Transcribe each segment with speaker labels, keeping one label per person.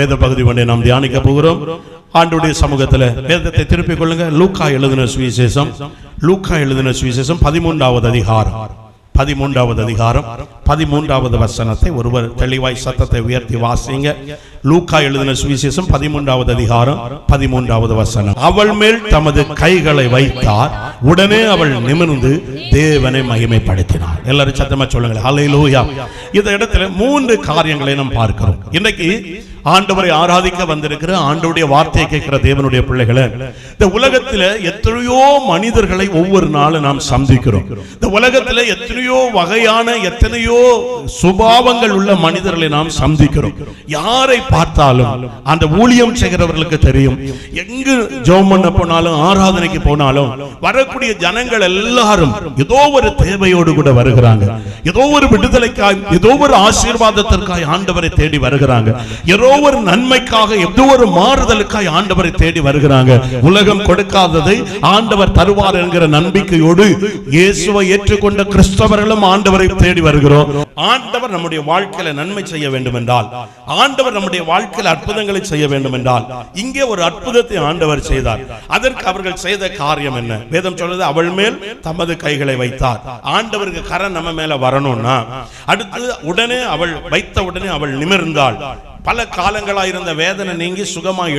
Speaker 1: வேத பகுதி கொண்டே நாம் தியானிக்க போகிறோம். ஆண்டுடைய சமூகத்தில் வேதத்தை திருப்பிக் கொள்ளுங்க. லூக்கா எழுதின சுவிசேஷம் 13வது அதிகாரம் 13வது வசனத்தை ஒருவர் தெளிவாய் சத்தத்தை உயர்த்தி வாசிங்க. லூக்கா எழுதின சுவிசேஷம் 13வது அதிகாரம் 13வது வசனம். அவள் மேல் தமது கைகளை வைத்தார், உடனே அவள் நிமிர்ந்து தேவனை மகிமைப்படுத்தினார். எல்லாரும் சத்தமா சொல்லுங்க ஹல்லேலூயா. இந்த இடத்துல 3 காரியங்களை நாம் பார்க்கிறோம். இன்றைக்கு ஆண்டவரை ஆராதிக்க வந்திருக்கிற ஆண்டவருடைய வார்த்தையை கேட்கிற தேவனுடைய பிள்ளைகளை, இந்த உலகத்தில் எத்தனையோ மனிதர்களை ஒவ்வொரு நாளும் நாம் சந்திக்கிறோம். இந்த உலகத்தில் எத்தனையோ வகையான எத்தனையோ சுபாவங்கள் உள்ள மனிதர்களை நாம் சந்திக்கிறோம். யாரை பார்த்தாலும் அந்த ஊழியம் செய்கிறவர்களுக்கு தெரியும், எங்கு ஜெபம் பண்ண போனாலும் ஆராதனைக்கு போனாலும் வரக்கூடிய ஜனங்கள் எல்லாரும் ஏதோ ஒரு தேவையோடு கூட வருகிறாங்க. ஏதோ ஒரு விடுதலைக்காய், ஏதோ ஒரு ஆசீர்வாதத்திற்காய் ஆண்டவரை தேடி வருகிறாங்க. ஏதோ ஒரு நன்மைக்காக, ஏதோ ஒரு மாறுதலுக்காய் ஆண்டவரை தேடி வருகிறாங்க. உலகம் கொடுக்காததை ஆண்டவர் தருவார் என்கிற நம்பிக்கையோடு இயேசுவை ஏற்றுக்கொண்ட கிறிஸ்தவர்களும் ஆண்டவரை தேடி வருகிறோம். ஆண்டவர் நம்முடைய வாழ்க்கையில நன்மை செய்ய வேண்டும் என்றால், ஆண்டவர் நம்முடைய வாழ்க்கையில் அற்புதங்களை செய்ய வேண்டும் என்றால், இங்கே ஒரு அற்புதத்தை ஆண்டவர் செய்தார். அதற்கு அவர்கள் செய்த காரியம் என்ன? வேதம் சொல்றது, அவள் மேல் தமது கைகளை வைத்தார். ஆண்டவருக்கு கரம் நம்ம மேல வரணும்னா அடுத்து உடனே அவள் வைத்த உடனே அவள் நிமிர்ந்தாள். பல காலங்களாயிருந்த வேதனை நீங்கி சுகமாய்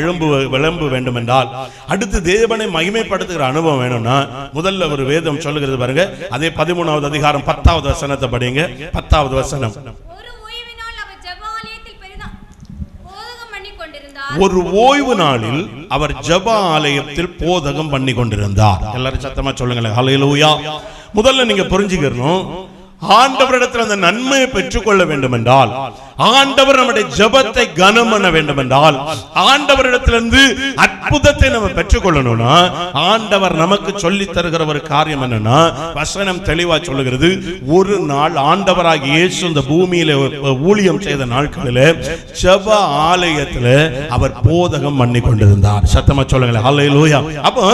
Speaker 1: விளம்ப வேண்டும் என்றால், அடுத்து தேவனை மகிமைப்படுத்துகிற அனுபவம் வேணும்னா முதல்ல ஒரு வேதம் சொல்லுகிறது பாருங்க. அதே 13வது அதிகாரம் 10வது வசனத்தை படிங்க. 10வது வசனம். ஒரு ஓய்வு நாளில் அவர் ஜெப ஆலயத்தில் போதகம் பண்ணி கொண்டிருந்தார். எல்லாரும் சத்தமா சொல்லுங்களேன் ஹல்லேலூயா. முதல்ல நீங்க புரிஞ்சுக்கணும், ஆண்டவரிடத்தில் அந்த நன்மையை பெற்றுக்கொள்ள வேண்டும் என்றால், ஆண்டவர் நம்முடைய ஜெபத்தை கனம் பண்ண வேண்டும் என்றால், ஆண்டவரிடத்திலிருந்து அற்புதத்தை நம்ம பெற்றுக்கொள்ளணும்னா ஆண்டவர் நமக்கு சொல்லி தருகிற ஒரு காரியம் என்னன்னா, வசனம் தெளிவா சொல்லுகிறது, ஒரு நாள் ஆண்டவராகிய இயேசு இந்த பூமியில ஊழியம் செய்த நாட்களில் ஜெப ஆலயத்தில் அவர் போதகம் பண்ணி கொண்டிருந்தார். சத்தமா சொல்லுங்களேன் ஹல்லேலூயா. அப்போ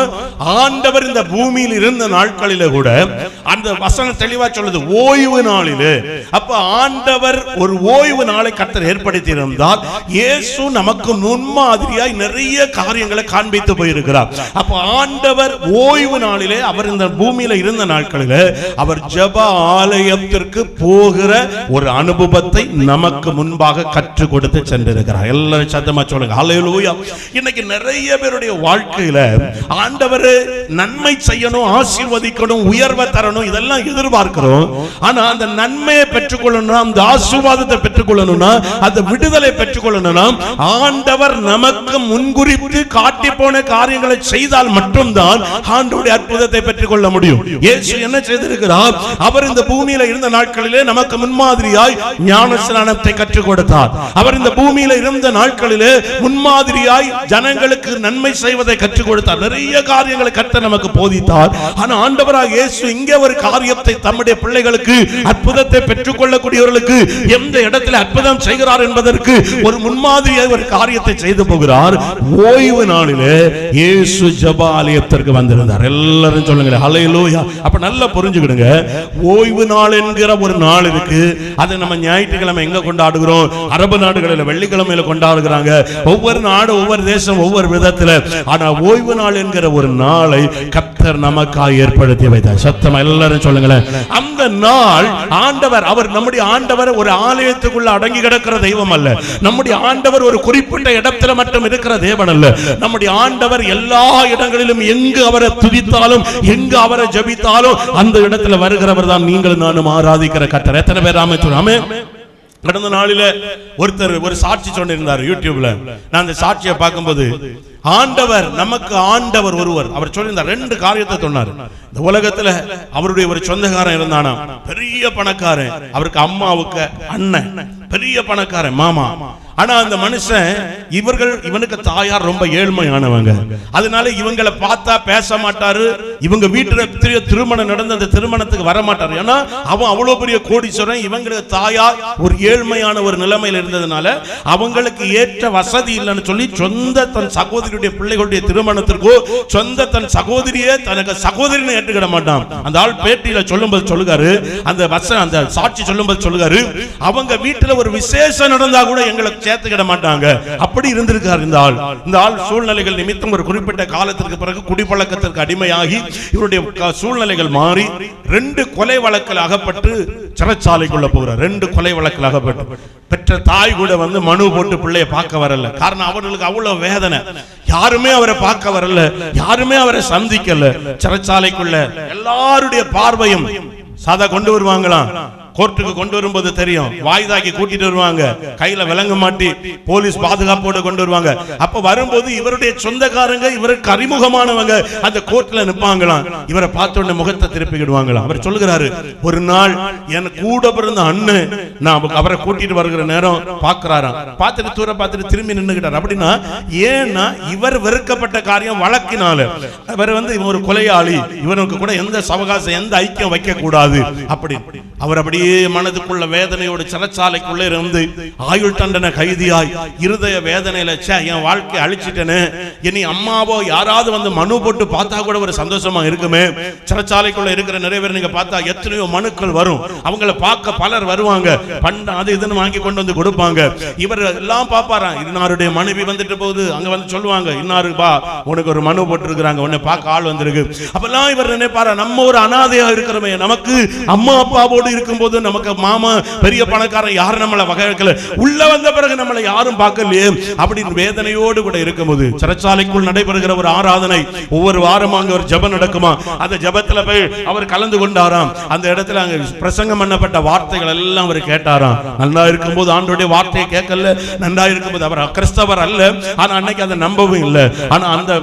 Speaker 1: ஆண்டவர் இந்த பூமியில் இருந்த நாட்களில கூட அந்த வசனம் தெளிவா சொல்லுது, ஓய்வு நாளிலே. அப்ப ஆண்டவர் ஒரு ஓய்வு நாளை கர்த்தர் ஏற்படுத்தி இருந்தால், இயேசு நமக்கு முன்மாதிரியாய் நிறைய காரியங்களை காண்பித்து போயிருக்கிறார். அப்ப ஆண்டவர் ஓய்வு நாளிலே, அவர் இந்த பூமியில இருந்த நாட்களிலே அவர் ஜெப ஆலயத்திற்கு போகிற ஒரு அனுபவத்தை நமக்கு முன்பாக கற்றுக் கொடுத்து சென்றிருக்கிறார். எல்லாரும் சத்தமா சொல்லுங்க ஹல்லேலூயா. இன்னைக்கு நிறைய பேருடைய வாழ்க்கையில ஆண்டவர் நன்மை செய்யணும், ஆசீர்வதிக்கணும், உயர்வை தரணும், இதெல்லாம் எதிர்பார்க்கிறோம். ஆனா அந்த நன்மையை பெற்றுக்கொள்ளணும், அந்த ஆசீர்வாதத்தை பெற்றுக்கொள்ளணும்னா, அந்த விடுதலை பெற்றுக்கொள்ளணும்னா ஆண்டவர் நமக்கு முன்குறித்து காட்டி போன காரியங்களை செய்தால் மட்டும்தான் ஆண்டவருடைய அற்புதத்தை பெற்றுக்கொள்ள முடியும். இயேசு என்ன செய்திருக்கிறார்? அவர் இந்த பூமியில இருந்த நாட்களிலே நமக்கு முன்மாதிரியாய் ஞானஸ்நானத்தை கற்றுக் கொடுத்தார். அவர் இந்த பூமியில இருந்த நாட்களிலே முன்மாதிரியாய் ஜனங்களுக்கு நன்மை செய்வதை கற்றுக் கொடுத்தார். நிறைய காரியங்களை கர்த்தர் நமக்கு போதித்தார். ஆனா ஆண்டவராகிய இயேசு இங்கே ஒரு காரியத்தை தம்முடைய பிள்ளைகளுக்கு, அற்புதத்தை பெற்றுக் கொள்ளக்கூடியவர்களுக்கு எந்த இடத்துல அற்புதம் செய்கிறார் என்பதற்கு ஒரு முன்மாதிரியாக ஒரு காரியத்தை செய்து போகிறார். ஓய்வு நாளிலே இயேசு ஜெப ஆலயத்திற்கு வந்திருந்தார். எல்லாரும் சொல்லுங்க ஹல்லேலூயா. அப்ப நல்லா புரிஞ்சுக்கிடுங்க, ஓய்வு நாள் என்கிற ஒரு நாள் இருக்கு. அதை நம்ம ஞாயிற்றுக்கிழமை எங்க கொண்டாடுகிறோம்? அரபு நாடுகளில் வெள்ளிக்கிழமையில கொண்டாடுகிறாங்க. ஒவ்வொரு நாடு, ஒவ்வொரு தேசம் ஒவ்வொரு விதத்துல. ஆனா ஓய்வு நாள் என்கிற ஒரு நாளை கர்த்தர் நமக்காக ஏற்படுத்தி வைத்தார். சத்தமா எல்லாரும் சொல்லுங்களேன். அந்த நாள் ஆண்டவர், அவர் நம்முடைய ஆண்டவர் ஒரு ஆலயத்துக்குள்ள அடங்கி கிடக்கிற தெய்வம் அல்ல. நம்முடைய ஆண்டவர் ஒரு குறிப்பிட்ட இடத்துல மட்டும் இருக்கிற தேவன் அல்ல. நம்முடைய ஆண்டவர் எல்லா இடங்களிலும், எங்கு அவரை துதித்தாலும், எங்கு அவரை ஜெபித்தாலும் அந்த இடத்துல வருகிறவர் தான் நீங்களும் நானும் ஆராதிக்கிற கர்த்தர். எத்தனை பேர் ஆமென் சொல்லுங்க. கடந்த நாளில ஒருத்தர் ஒரு சாட்சி சொன்னிருந்தார் யூடியூப்ல. நான் அந்த சாட்சியை பார்க்கும்போது, ஆண்டவர் நமக்கு ஆண்டவர் ஒருவர், அவர் சொல்லியிருந்தார் 2 காரியத்தை சொன்னார். இந்த உலகத்துல அவருடைய ஒரு சொந்தக்காரன் இருந்தானா, பெரிய பணக்காரன். அவருக்கு அம்மாவுக்கு அண்ணன், பெரிய பணக்காரன் மாமா. ஆனா அந்த மனுஷன், இவனுக்கு தாயார் ரொம்ப ஏழ்மையானவங்க. அதனால இவங்களை பார்த்தா பேச மாட்டாரு. இவங்க வீட்டுல திருமணம் நடந்த அந்த திருமணத்துக்கு வர மாட்டாரு. ஏன்னா அவன் அவ்வளவு பெரிய கோடீஸ்வரன். இவங்களுக்கு தாயார் ஒரு ஏழ்மையான ஒரு நிலைமையில இருந்ததுனால அவங்களுக்கு ஏற்ற வசதி இல்லைன்னு சொல்லி சொந்த தன் சகோதரி சகோதரியுடைய பிள்ளைகளுடைய திருமணத்திற்கோ சொந்த தன் சகோதரியே தனக்கு சகோதரின்னு ஏற்றுக்கிட மாட்டான். அந்த ஆள் பேட்டியில சொல்லும்போது சொல்லுகாரு, அந்த சாட்சி சொல்லும்போது சொல்லுகாரு, அவங்க வீட்டுல ஒரு விசேஷம் நடந்தா கூட எங்களை சேர்த்துக்கிட மாட்டாங்க. அப்படி இருந்திருக்காரு இந்த ஆள். இந்த ஆள் சூழ்நிலைகள் நிமித்தம் ஒரு குறிப்பிட்ட காலத்திற்கு பிறகு குடிப்பழக்கத்திற்கு அடிமையாகி இவருடைய சூழ்நிலைகள் மாறி 2 கொலை வழக்கில் அகப்பட்டு சிறைச்சாலைக்குள்ள போகிறார். 2 கொலை வழக்கில் அகப்பட்டு பெற்ற தாய் கூட வந்து மனு போட்டு பிள்ளைய பார்க்க வரல. காரணம் அவர்களுக்கு அவ்வளவு வேதனை. யாருமே அவரை பார்க்க வரல, யாருமே அவரை சந்திக்கல. சிறைச்சாலைக்குள்ள எல்லாருடைய பார்வையும் சாதா கொண்டு வருவாங்களாம். கோர்ட்டுக்கு கொண்டு வரும்போது தெரியும், வாய்தாக்கி கூட்டிட்டு வருவாங்க, கையில விலங்கு மாட்டி போலீஸ் பாதுகாப்போடு கொண்டு வருவாங்க. அப்ப வரும்போது இவருடைய சொந்தக்காரங்க, இவருக்கு அறிமுகமானவங்க அந்த கோர்ட்ல நிற்பாங்களாம். இவரை பார்த்த உடனே முகத்தை திருப்பிக்கிடுவாங்களாம். அவர் சொல்லுகிறாரு, ஒரு நாள் என் கூட பிறந்த அண்ணன் நான் அவரை கூட்டிட்டு வருகிற நேரம் பாக்குறாராம். பார்த்துட்டு தூர பார்த்துட்டு திரும்பி நின்னுக்கிட்டார். அப்படின்னா ஏன்னா இவர் வெறுக்கப்பட்ட காரியம் வழக்கினால. இவர் வந்து இவன் ஒரு கொலையாளி, இவனுக்கு கூட எந்த சவகாசம் எந்த ஐக்கியம் வைக்க கூடாது அப்படி அவர் அப்படியே மனதுக்குள்ள வேதனையோடு சிறைச்சாலைக்குள்ளே இருந்து ஆயுள் தண்டனை கைதியாய் இருதய வேதனையில என் வாழ்க்கை அழிச்சிட்டேன்னு இனி அம்மாவோ யாராவது வந்து மனு போட்டு பார்த்தா கூட ஒரு சந்தோஷமா இருக்குமே. சிறைச்சாலைக்குள்ள இருக்கிற நிறைய பேர் நீங்க பார்த்தா எத்தனையோ மனுக்கள் வரும், அவங்கள பார்க்க பலர் வருவாங்க, பண்ட அது இதுன்னு வாங்கி கொண்டு வந்து கொடுப்பாங்க. இவர் எல்லாம் பாப்பாராம். இன்னாருடைய மனைவி வந்துட்டு போகுது, அங்க வந்து சொல்லுவாங்க, இன்னாரு பா உனக்கு ஒரு மனு போட்டு இருக்கிறாங்க, உன்னை பார்க்க ஆள் வந்திருக்கு. அப்பெல்லாம் இவர் நினைப்பாரா, நம்ம ஒரு அனாதையா இருக்கிறோமே, நமக்கு அம்மா அப்பாவோடு இருக்கும்போது நமக்கு மாமா பெரிய பணக்காரன் யாரும் நம்மளை வகைக்கல, உள்ள வந்த பிறகு நம்மளை யாரும் பார்க்கலையே அப்படின்னு வேதனையோடு கூட இருக்கும்போது சிறைச்சாலைக்குள் நடைபெறுகிற ஒரு ஆராதனை, ஒவ்வொரு வாரம் அங்க ஒரு ஜெபம் நடக்குமா, அந்த ஜெபத்துல போய் அவர் கலந்து கொண்டாராம். அந்த இடத்துல அங்க பிரசங்கம் பண்ணப்பட்ட வார்த்தைகள் எல்லாம் அவர் கேட்டாராம். நல்லா இருக்கும்போது ஆண்டவருடைய வார்த்தையை கேட்கல, நல்லா இருக்கும்போது அவர் கிறிஸ்தவர் அல்ல, ஆனா அன்னைக்கு அதை நம்பவும் இல்லை. ஆனா அந்த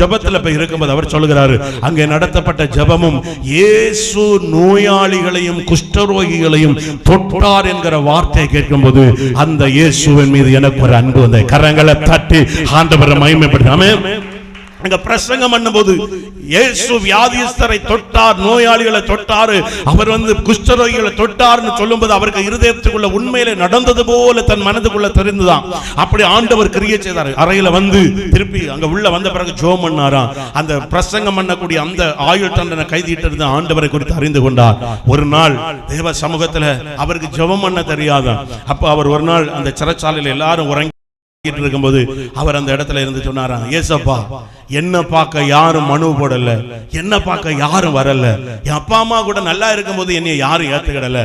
Speaker 1: ஜெபத்துல போய் இருக்கும்போது அவர் சொல்லுகிறாரு, அங்கே நடத்தப்பட்ட ஜெபமும் இயேசு நோயாளிகளையும் குஷ்டரோகிகளையும் தொட்டார் என்கிற வார்த்தையை கேட்கும்போது அந்த இயேசுவின் மீது எனக்கு ஒரு அன்பு வந்த கரங்களை தட்டி ஆண்டவரை மகிமைப்படுத்தி ஆமென். அங்க பிரசங்கம் பண்ணும்போது இயேசு வியாதியஸ்தரை தொட்டார், நோயாளிகளை தொட்டாரு, அவர் வந்து குஷ்டரோகிகளை தொட்டார்னு சொல்லும்போது அவருக்கு இருதயத்துக்குள்ள உண்மையிலே நடந்தது போல தன் மனதுக்குள்ள தெரிந்துதான். அப்படி ஆண்டவர் கிரியை செய்தார். அறையில வந்து திருப்பி அங்க உள்ள வந்த பிறகு ஜெபம் பண்ணாராம். அந்த பிரசங்கம் பண்ணக்கூடிய அந்த ஆயுள் தண்டனை கைதிட்டு இருந்த ஆண்டவரை குறித்து அறிந்து கொண்டார். ஒரு நாள் தேவ சமூகத்துல அவருக்கு ஜெபம் பண்ண தெரியாதான். அப்ப அவர் ஒரு நாள் அந்த சிறைச்சாலையில எல்லாரும் உறங்கி இருக்கும்போது அவர் அந்த இடத்துல இருந்து சொன்னாராம், ஏசப்பா என்ன பார்க்க யாரும் மனு போடல, என்ன பார்க்க யாரும் வரல, என் அப்பா அம்மா கூட நல்லா இருக்கும் போது என்னை யாரும் ஏத்துக்கிடல,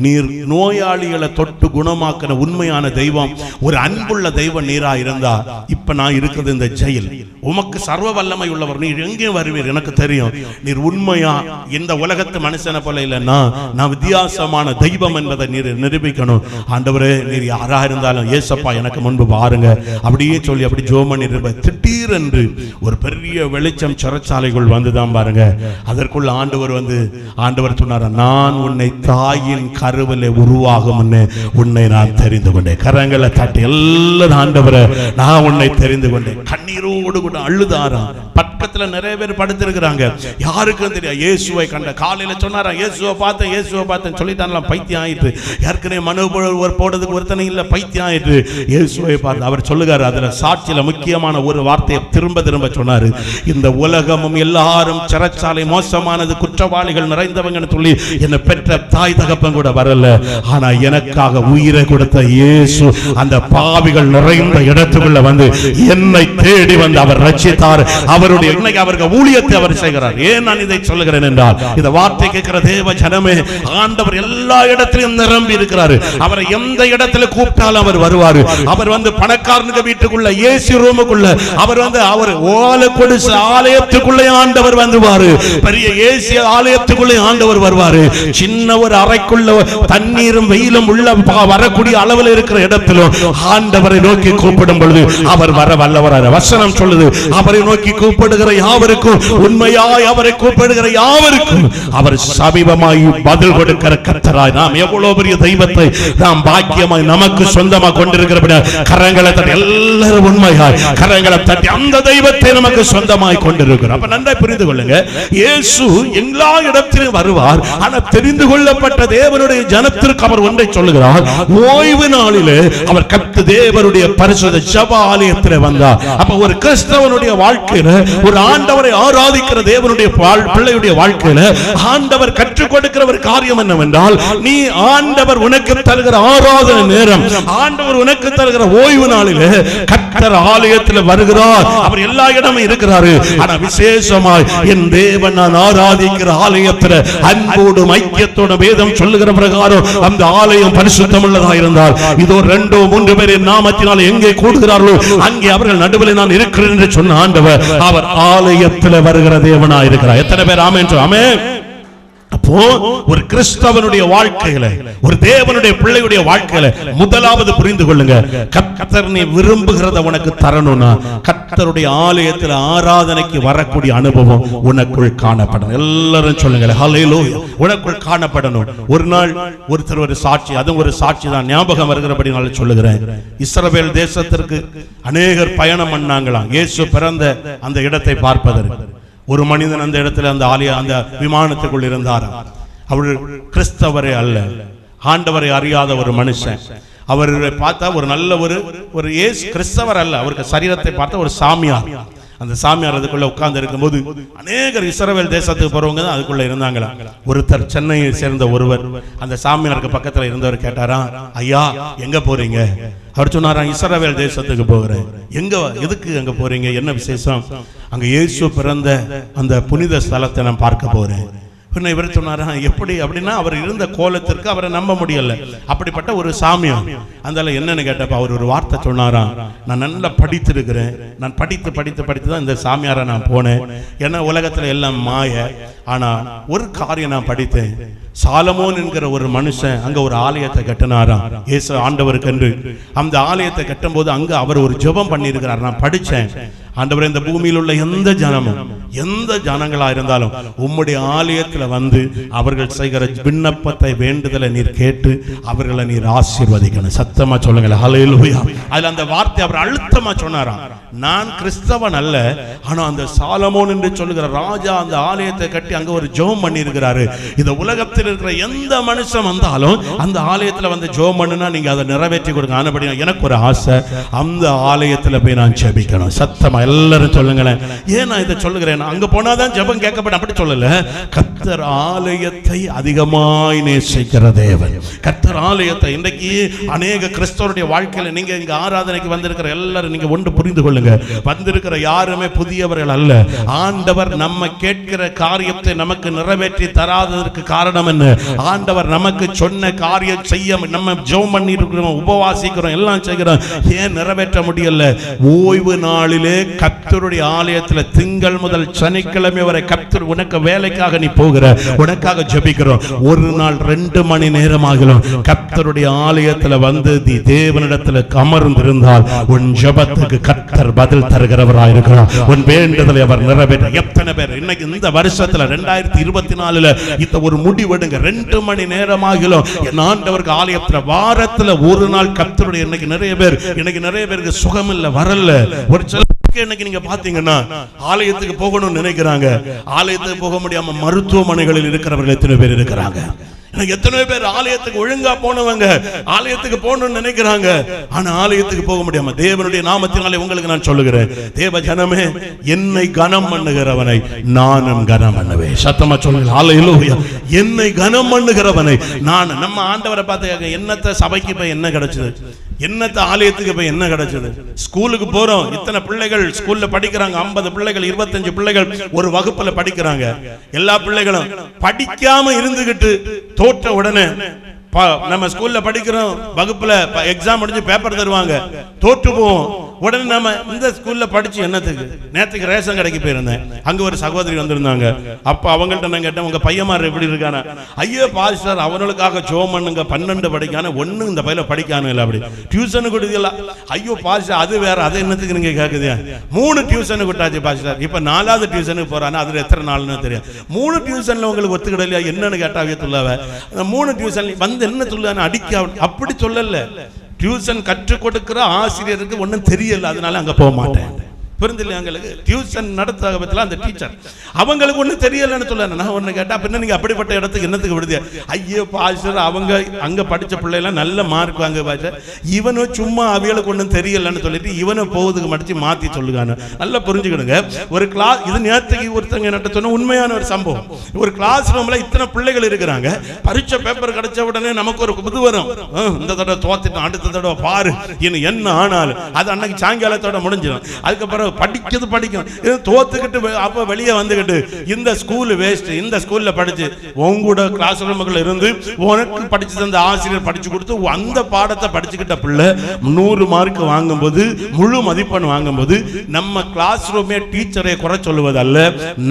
Speaker 1: நீர் நோயாளிகளை தொட்டு குணமாக்கின உண்மையான தெய்வம், ஒரு அன்புள்ள தெய்வம் நீரா இருந்தா இப்ப நான் இருக்கிறது இந்த ஜெயில், உமக்கு சர்வ வல்லமை உள்ளவர், நீர் எங்கே வருவீர் எனக்கு தெரியும், நீர் உண்மையா இந்த உலகத்து மனுஷனை போல இல்லைன்னா நான் வித்தியாசமான தெய்வம் என்பதை நீர் நிரூபிக்கணும். ஆண்டவரே நீர் யாரா இருந்தாலும் ஏசப்பா எனக்கு முன்பு பாருங்க அப்படியே சொல்லி அப்படி ஜெபம் பண்ணிருப்ப. திடீரென்று ஒரு பெரிய வெளிச்சம் சிறைச்சாலைக்குள் வந்துதான் பாருங்க. அதற்குள்ள ஆண்டவர் சொன்னார், நான் உன்னை தாயின் கருவிலே உருவாகும் முன்னே உன்னை நான் தெரிந்து கொண்டேன். கரங்களை தட்டி எல்லாரும் ஆண்டவரே நான் உன்னை தெரிந்து கொண்டேன். கண்ணீரோடு கூட அழுதாராம். பக்கத்துல நிறைய பேர் படுத்திருக்கிறாங்க, யாருக்கும் தெரியாது. இயேசுவை கண்ட காலையில சொன்னாரா, இயேசுவை பார்த்தேன் சொல்லிட்டான்லாம், பைத்தியம் ஆயிட்டு, ஏற்கனவே மனு போடுறதுக்கு ஒருத்தனை இல்ல, பைத்தியம் ஆயிட்டு. இயேசுவை பார்த்து அவர் சொல்லுகிறார், அதுல சாட்சியில முக்கியமான ஒரு வார்த்தையை திரும்ப திரும்ப சொன்னாரு, இந்த உலகமும் எல்லாரும் சிறைச்சாலை மோசமானது, குற்றவாளிகள் நிறைந்தவங்கன்னு சொல்லி என்னை பெற்ற தாய் தகப்பன் கூட வரல, ஆனா எனக்காக உயிரை கொடுத்த இயேசு அந்த பாவிகள் நிறைந்த இடத்துக்குள்ள வந்து என்னை தேடி வந்து அவர் ரட்சித்தார். அவருடைய இன்னைக்கு அவருக்கு ஊழியத்தை அவர் செய்கிறார். ஏன் நான் இதை சொல்லுகிறேன் என்றால், இந்த வார்த்தை கேட்கிற தேவ ஜனமே, ஆண்டவர் எல்லா இடத்திலும் நிரம்பி இருக்கிறார். அவரை எந்த இடத்துல கூப்பிட்டாலும் அவர் வருவார். அவர் வந்து பணக்காரனுக்கு வீட்டுக்குள்ள ஏசி ரூமுக்குள்ள அவர் வந்து அவர் ஓலை கொடுச ஆலயத்துக்குள்ளே ஆண்டவர் வந்துவாரு. பெரிய ஏசி ஆலயத்துக்குள்ளே ஆண்டவர் வருவாரு. சின்ன ஒரு அறைக்குள்ள தண்ணீரும் வெயிலும் உள்ள வரக்கூடிய அளவில் இருக்கிற இடத்திலும் ஆண்டவரை நோக்கி கூப்பிடும் பொழுது அவர் வர வல்லவரார். வசனம் சொல்லுது, அவரை நோக்கி கூப்பிடுகிற யாவருக்கும், உண்மையாய் அவரை கூப்பிடுகிற யாவருக்கும் அவர் சமீபமாய் பதில் கொடுக்கிற கர்த்தராய். நாம் எவ்வளவு பெரிய தெய்வத்தை நாம் பாக்கியமாய் நமக்கு சொந்தமாக கொண்டிருக்கிறபடி கரங்களை தட்டி எல்லாரும் உண்மையாய் கரங்களை தட்டி அந்த தெய்வத்தை நமக்கு சொந்தமாய் கொண்டிருக்கிறோம். அப்ப நன்றாய் புரிந்து கொள்ளுங்க, இயேசு எல்லா இடத்திலும் வருவார். ஆனால் தெரிந்து கொள்ளப்பட்ட தேவனுடைய ஜனத்திற்கு அவர் ஒன்றை சொல்லுகிறார், ஓய்வு நாளிலே அவர் கர்த்தர் தேவனுடைய பரிசுத்த ஜெப ஆலயத்திலே வந்தார். அப்ப ஒரு கிறிஸ்தவனுடைய வாழ்க்கையில, ஒரு ஆண்டவரை ஆராதிக்கிற தேவனுடைய பிள்ளையுடைய வாழ்க்கையில ஆண்டவர் கற்றுக் கொடுக்கிற ஒரு காரியம் என்னவென்றால், நீ ஆண்டவர் உனக்கு தருகிற ஆராதனை நேரம், ஆண்டவர் உனக்கு தருகிற ஓய்வு நாளிலே கர்த்தர் ஆலயத்தில் வருகிறார். அவர் எல்லா இடமும் இருக்கிறாரு. ஆனா விசேஷமாய் என் தேவன் நான் ஆராதிக்கிற ஆலயத்தில் அன்போடு ஐக்கியத்தோட வேதம் சொல்லுகிற பிரகாரம் அந்த ஆலயம் பரிசுத்தம் உள்ளதா இருந்தால், இதோ 2-3 பேர் என் நாமத்தினால் எங்கே கூடுகிறார்களோ அங்கே அவர்கள் நடுவில் நான் இருக்கிறேன் என்று சொன்ன ஆண்டவர் அவர் ஆலயத்தில் வருகிற தேவனா இருக்கிறார். எத்தனை பேர் ஆமென்? ஆமென். அப்போ ஒரு கிறிஸ்தவனுடைய வாழ்க்கையில, ஒரு தேவனுடைய பிள்ளையுடைய வாழ்க்கையில முதலாவது புரிந்து கொள்ளுங்க, கர்த்தர் நீ விரும்புகிறத உனக்கு தரணும்னா கர்த்தருடைய ஆலயத்தில் ஆராதனைக்கு வரக்கூடிய அனுபவம் உனக்குள் காணப்படணும். எல்லாரும் சொல்லுங்க ஹல்லேலூயா. உனக்குள் காணப்படணும். ஒரு நாள் ஒருத்தர் ஒரு சாட்சி, அதுவும் ஒரு சாட்சி தான், ஞாபகம் வருகிறபடினால சொல்லுகிறேன். இஸ்ரவேல் தேசத்திற்கு அநேகர் பயணம் பண்ணாங்களாம் இயேசு பிறந்த அந்த இடத்தை பார்ப்பதற்கு. ஒரு மனிதன் அந்த இடத்துல அந்த அந்த விமானத்துக்குள் இருந்தார். அவர் கிறிஸ்தவரே அல்ல, ஆண்டவரை அறியாத ஒரு மனுஷன். அவரை பார்த்தா ஒரு நல்ல ஒரு இயேசு கிறிஸ்தவர் அல்ல, அவருக்கு சரீரத்தை பார்த்தா ஒரு சாமியார். அந்த சாமியார் அதுக்குள்ள உட்கார்ந்து இருக்கும்போது அநேகர் இஸ்ரவேல் தேசத்துக்கு போறவங்க தான் அதுக்குள்ள இருந்தாங்களா. ஒருத்தர் சென்னையை சேர்ந்த ஒருவர் அந்த சாமியாருக்கு பக்கத்துல இருந்தவர் கேட்டாரா, ஐயா எங்க போறீங்க? அவர் சொன்னாரா, இஸ்ரவேல் தேசத்துக்கு போகிறேன். எங்க, எதுக்கு அங்க போறீங்க? என்ன விசேஷம்? அங்க இயேசு பிறந்த அந்த புனித ஸ்தலத்தை நான் பார்க்க போறேன். இவர் சொன்னாரா, எப்படி அப்படின்னா அவர் இருந்த கோலத்திற்கு அவரை நம்ப முடியல. அப்படிப்பட்ட ஒரு சாமியார். அந்த என்னன்னு கேட்டப்ப அவர் ஒரு வார்த்தை சொன்னாரா, நான் நல்லா படித்திருக்கிறேன், நான் படித்து தான் இந்த சாமியாரை நான் போனேன். ஏன்னா உலகத்துல எல்லாம் மாய. ஆனா ஒரு காரியம் நான் படித்தேன், சாலமோன் என்கிற ஒரு மனுஷன் அங்க ஒரு ஆலயத்தை கட்டினாராம் இயேசு ஆண்டவருக்கு என்று. அந்த ஆலயத்தை கட்டும் போது அங்க அவர் ஒரு ஜெபம் பண்ணி இருக்கிறார். நான் படிச்சேன், ஆண்டவரே இந்த பூமியில் உள்ள எந்த ஜனமும், எந்த ஜனங்களா இருந்தாலும் உம்முடைய ஆலயத்துல வந்து அவர்கள் செய்கிற விண்ணப்பத்தை, வேண்டுதலை நீர் கேட்டு அவர்களை நீர் ஆசீர்வதிக்கணும். சத்தமா சொல்லுங்களேன் ஹல்லேலூயா. அதுல அந்த வார்த்தை அவர் அழுத்தமா சொன்னாராம், நான் கிறிஸ்தவன் அல்ல, ஆனா அந்த சாலமோன் என்று சொல்லுகிற ராஜா அந்த ஆலயத்தை கட்டி அங்க ஒரு ஜெபம் பண்ணி இருக்கிறாரு. இந்த உலகத்தில் இருக்கிற எந்த மனுஷன் வந்தாலும் அந்த ஆலயத்துல வந்து ஜெபம் பண்ணுனா நீங்க அதை நிறைவேற்றி கொடுங்க. ஆனபடியா எனக்கு ஒரு ஆசை, அந்த ஆலயத்துல போய் நான் ஜெபிக்கணும். சத்தமா எல்லாரும் சொல்லுங்களேன். ஏன் நான் இதை சொல்லுகிறேன், அங்க போனாதான் ஜெபம் கேட்கப்படும் அப்படி சொல்லல. கர்த்தர் ஆலயத்தை அதிகமாய் நேசிக்கிற தேவன். கர்த்தர் ஆலயத்தை இன்றைக்கு அநேக கிறிஸ்தவருடைய வாழ்க்கையில, நீங்க இங்க ஆராதனைக்கு வந்திருக்கிற எல்லாரும் நீங்க ஒன்று புரிந்து கொள்ளுங்க, வந்திருக்கிற யாருமே புதியவர்கள் அல்ல. ஆண்டவர் நம்ம கேட்கிற காரியத்தை நமக்கு நிறைவேற்றி தராததற்கு காரணம் என்ன? ஆண்டவர் நமக்கு சொன்ன காரியம் செய்ய நம்ம ஜெபம் பண்ணி இருக்கிறோம், உபவாசிக்கிறோம், எல்லாம் செய்கிறோம், ஏன் நிறைவேற்ற முடியல? ஓய்வு நாளிலே கர்த்தருடைய ஆலயத்தில் திங்கள் முதல் சனிக்கிழமை வரை கர்த்தர் உனக்கு வேலைக்காக நீ போகிற, உனக்காக ஜெபிக்கிறோம். ஒரு நாள் 2 மணி நேரம் ஆகலாம் கர்த்தருடைய ஆலயத்தில் வந்து நீ தேவனிடத்தில் அமர்ந்திருந்தால் உன் ஜெபத்துக்கு கர்த்தர் பதில் தருகிறவராக இருக்கிறார். உன் வேண்டுதலை அவர் நிறைவேற்ற. எத்தனை பேர் இன்னைக்கு இந்த வருஷத்துல 2024 இந்த ஒரு முடிவெடுங்க, 2 மணி நேரம் ஆகலாம் என் ஆண்டவருக்கு ஆலயத்தில் வாரத்துல ஒரு நாள் கர்த்தருடைய. இன்னைக்கு நிறைய பேருக்கு சுகம் இல்ல, வரல. ஒரு சில இன்னைக்கு நீங்க பாத்தீங்கன்னா ஆலயத்துக்கு போகணும்னு நினைக்கிறாங்க, ஆலயத்துக்கு போக முடியாம மருத்துவமனைகளில் இருக்கிறவர்கள் எத்தனை பேர் இருக்கிறாங்க. எத்தனை பேர் ஆலயத்துக்கு ஒழுங்கா போனவங்க ஆலயத்துக்கு போகணும்னு நினைக்கிறாங்க, ஆனா ஆலயத்துக்கு போக முடியாம. தேவனுடைய நாமத்தினாலே உங்களுக்கு நான் சொல்லுகிறேன், தேவ ஜனமே, என்னை கனம் பண்ணுகிறவனை நானும் கனம் பண்ணுவேன். சத்தமா சொல்லுங்க ஹல்லேலூயா. என்னை கனம் பண்ணுகிறவனை நான். நம்ம ஆண்டவரை பார்த்து என்னத்த சபைக்கு போய் என்ன கிடைச்சது, என்னத்த ஆலயத்துக்கு போய் என்ன கிடைச்சது? ஸ்கூலுக்கு போறோம், இத்தனை பிள்ளைகள் ஸ்கூல்ல படிக்கிறாங்க, 50 பிள்ளைகள் 25 பிள்ளைகள் ஒரு வகுப்புல படிக்கிறாங்க. எல்லா பிள்ளைகளும் படிக்காம இருந்துகிட்டு தோற்ற உடனே நம்ம ஸ்கூல்ல படிக்கிறோம், வகுப்புல எக்ஸாம் முடிஞ்சு பேப்பர் தருவாங்க, தோற்று போவோம். உடனே நம்ம இந்த ஸ்கூல்ல படிச்சு என்னத்துக்கு? நேற்றுக்கு ரேஷன் கடைக்கு போயிருந்தேன், அங்க ஒரு சகோதரி வந்திருந்தாங்க. அப்ப அவங்கள்ட்ட நான் கேட்டேன், உங்க பையன்மார் எப்படி இருக்கானா? ஐயோ பாஸ்டர் அவனுக்காக ஜெபம் பண்ணுங்க, 12 படிக்கான, ஒண்ணு இந்த பையில படிக்கானு இல்லை, அப்படி டியூஷனுக்கு கொடுக்கல. ஐயோ பாஸ்டர் அது வேற, அதை என்னத்துக்கு நீங்க கேக்குது? 3 டியூஷனுக்கு விட்டாச்சு பாஸ்டர், இப்ப 4வது டியூஷனுக்கு போறானா, அதுல எத்தனை நாள்னு தெரியும். 3 டியூஷன்ல உங்களுக்கு ஒத்துக்கிடலையா என்னன்னு கேட்டா துள்ளவ 3 டியூஷன் வந்து என்ன துள்ள அடிக்க, அப்படி சொல்லல. டியூஷன் கற்றுக் கொடுக்கிற ஆசிரியருக்கு ஒன்னும் தெரியல, அதனால அங்க போக மாட்டேன். புரிஞ்சில்லையா? எங்களுக்கு டியூஷன் நடத்த பத்தில அந்த டீச்சர் அவங்களுக்கு ஒன்றும் தெரியலன்னு சொல்ல. நான் ஒன்று கேட்டா பின்ன நீங்க அப்படிப்பட்ட இடத்துக்கு என்னத்துக்கு விடுது? ஐயோ பாஸ்டர் அவங்க அங்க படிச்ச பிள்ளைலாம் நல்ல மார்க் வாங்க பாஸ்டர், இவனும் சும்மா அவைகளுக்கு ஒன்றும் தெரியலன்னு சொல்லிட்டு இவனும் போவதுக்கு மடிச்சு மாத்தி சொல்லுகான்னு நல்லா புரிஞ்சுக்கிடுங்க. ஒரு கிளாஸ் இது நேற்றுக்கு ஒருத்தங்க என்ன சொன்ன உண்மையான ஒரு சம்பவம். ஒரு கிளாஸ் ரூம்ல இத்தனை பிள்ளைகள் இருக்கிறாங்க. பரீட்சை பேப்பர் கிடைச்ச உடனே நமக்கு ஒரு புது வரும், இந்த தடவை தோத்துட்டோம், அடுத்த தடவை பாரு இன்னும் என்ன ஆனாலும் அது அன்னைக்கு சாயங்காலத்தோட முடிஞ்சிடும். அதுக்கப்புறம் படிக்கணும் தோத்துக்கிட்டு அப்ப வெளியே வந்துகிட்டு இந்த ஸ்கூல் வேஸ்ட், இந்த ஸ்கூல்ல படிச்சு உங்களோட கிளாஸ் ரூமுக்குள்ள இருந்து உனக்கு படிச்சு தந்த ஆசிரியர் படிச்சு கொடுத்து அந்த பாடத்தை படிச்சுக்கிட்ட பிள்ளை 100 மார்க் வாங்கும்போது, முழு மதிப்பெண் வாங்கும்போது நம்ம கிளாஸ் ரூமே டீச்சரை குறை சொல்லுவது அல்ல,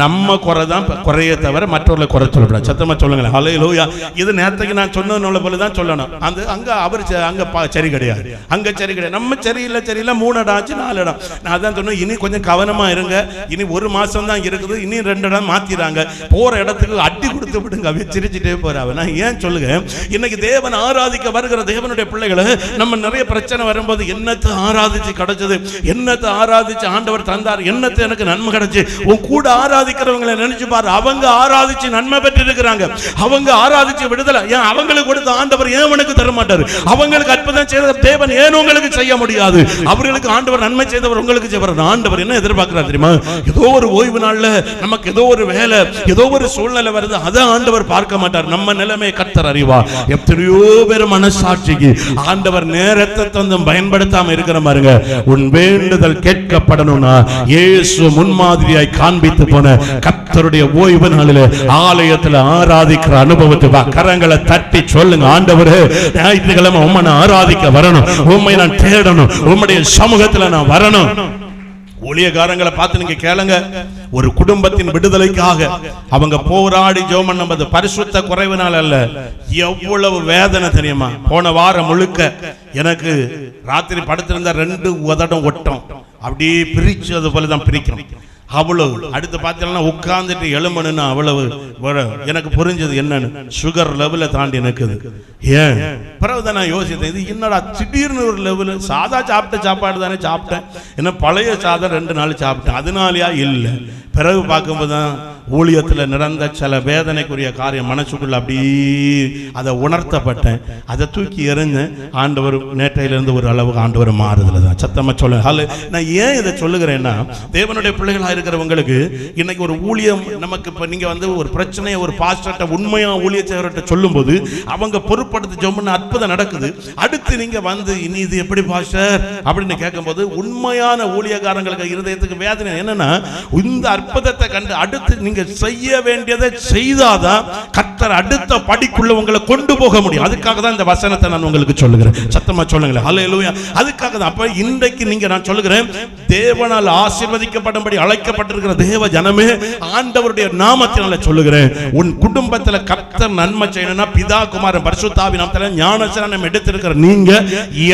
Speaker 1: நம்ம குறை தான் குறைய தவிர மற்றவர்களை குறை சொல்லக்கூடாது. சத்தமா சொல்லுங்களேன் ஹல்லேலூயா. இது நேரத்துக்கு நான் சொன்னது போல தான் சொல்லணும். அந்த அங்க அவர் அங்க சரி கிடையாது, அங்க சரி கிடையாது, நம்ம சரியில்லை 3 இடம் ஆச்சு 4 இடம். நான் அதான் சொன்னேன், இனி கொஞ்சம் கவனமா இருங்க, இனி 1 மாசம் தான் இருக்குது, இனி 2 இடம் மாத்திராங்க, போற இடத்துக்கு அடி கொடுத்து விடுங்க, சிரிச்சுட்டே போறாங்க. நான் ஏன் சொல்லுங்க, இன்னைக்கு தேவன் ஆராதிக்க வருகிற தேவனுடைய பிள்ளைகளை நம்ம நிறைய பிரச்சனை வரும்போது என்னத்தை ஆராதிச்சு கிடைச்சது, என்னத்தை ஆராதிச்சு ஆண்டவர் தந்தார், என்னத்தை எனக்கு நன்மை கிடைச்சு, உன் கூட ஆராதிக்கிறவங்களை நினைச்சு பாரு, அவங்க ஆராதிச்சு நன்மை பெற்று இருக்கிறாங்க, அவங்க ஆராதிச்சு விடுதலை. ஏன் அவங்களுக்கு கொடுத்த ஆண்டவர் ஏன் உனக்கு தர மாட்டாரு? அவங்களுக்கு அற்புதம் செய்த தேவன் ஏன் உங்களுக்கு செய்ய முடியாது? அவர்களுக்கு ஆண்டவர் நன்மை செய்தவர் உங்களுக்கு செய்வார். ஆண்டவர் என்ன எதிர்பார்க்கிறார் தெரியுமா? ஏதோ ஒரு ஓய்வு நாள்ல நமக்கு ஏதோ ஒரு வேலை, ஏதோ ஒரு சூழ்நிலை வருது, அதை ஆண்டவர் பார்க்க மாட்டார். நம்ம நிலைமை கர்த்தர் அறிவார். எத்தனையோ பேர் மனசாட்சிக்கு ஆண்டவர் நேரத்தை தந்தும் பயன்படுத்தாம இருக்கிற பாருங்க. உன் வேண்டுதல் கேட்கப்படணும்னா இயேசு முன்மாதிரியாய் காண்பித்து போன கர்த்தருடைய ஓய்வு நாளில் ஆலயத்தில் ஆராதிக்கிற அனுபவத்தை கரங்களை தட்டி சொல்லுங்க, ஆண்டவரே ஞாயிற்றுக்கிழமை உம்மை நான் ஆராதிக்க வரணும், உம்மை நான் தேடணும், உம்முடைய சமூகத்தில் நான் வரணும். ஊழியக்காரங்களை பார்த்து நீங்க கேளுங்க, ஒரு குடும்பத்தின் விடுதலைக்காக அவங்க போராடி ஜெபம் பண்ணும்போது பரிசுத்த குறைவினால் அல்ல, எவ்வளவு வேதனை தெரியுமா? போன வாரம் முழுக்க எனக்கு ராத்திரி படுத்திருந்த 2 உதடம் ஒட்டம் அப்படியே பிரிச்சு அது போலதான் பிரிக்கணும். அவ்வளவு அடுத்து பார்த்தீங்கன்னா உட்கார்ந்துட்டு எழுமணும்னு அவ்வளவு எனக்கு புரிஞ்சது என்னன்னு, சுகர் லெவல தாண்டி நிற்குது. ஏன் பிறகுதான் நான் யோசித்தேன், இது என்னடா திடீர்னு ஒரு லெவலு, சாதா சாப்பிட்ட சாப்பாடு தானே சாப்பிட்டேன், என்ன பழைய சாதம் 2 நாள் சாப்பிட்டேன், அதனாலயா இல்லை. பிறகு பார்க்கும்போது தான் ஊழியத்தில் நிறந்த சில வேதனைக்குரிய காரியம் மனசுக்குள்ள அப்படியே அதை உணர்த்தப்பட்டேன். அதை தூக்கி எறிஞ்சு ஆண்டவர் நேற்றையிலிருந்து ஒரு அளவுக்கு ஆண்டவர் மாறுதல் தான். சத்தமா சொல்லுங்க. நான் ஏன் இதை சொல்லுகிறேன்னா, தேவனுடைய பிள்ளைகளாக இருக்கிறவங்களுக்கு இன்னைக்கு ஒரு ஊழியம் நமக்கு இப்போ நீங்க வந்து ஒரு பிரச்சனையை ஒரு பாஸ்டர்ட்ட உண்மையா ஊழியத்தை சொல்லும் போது அவங்க பொறுப்படுத்தி ஜெபம் அற்புதம் நடக்குது. அடுத்து நீங்க வந்து இனி இது எப்படி பாஸ்டர் அப்படின்னு கேட்கும் போது உண்மையான ஊழியக்காரங்களுக்கு இருதயத்துக்கு வேதனை என்னன்னா, இந்த அற்புதத்தை கண்டு அடுத்து நீங்க செய்ய வேண்டியதை செய்தாதான் கர்த்தர் அடுத்த படிக்குள்ள உங்களை கொண்டு போக முடியும். அதுக்காக தான் இந்த வசனத்தை நான் உங்களுக்கு சொல்லுகிறேன். சத்தமா சொல்லுங்களேன் ஹல்லேலூயா. அதுக்காக தான் அப்ப இன்றைக்கு நீங்க நான் சொல்லுகிறேன், தேவனால் ஆசீர்வதிக்கப்படும்படி அழைக்கப்பட்டிருக்கிற தேவ ஜனமே, ஆண்டவருடைய நாமத்தினால சொல்லுகிறேன், உன் குடும்பத்தில் கர்த்தர் நன்மை செய்யணும்னா பிதா குமாரன் பரிசுத்தாவி நாமத்தினால ஞானஸ்நானம் எடுத்திருக்கிற நீங்க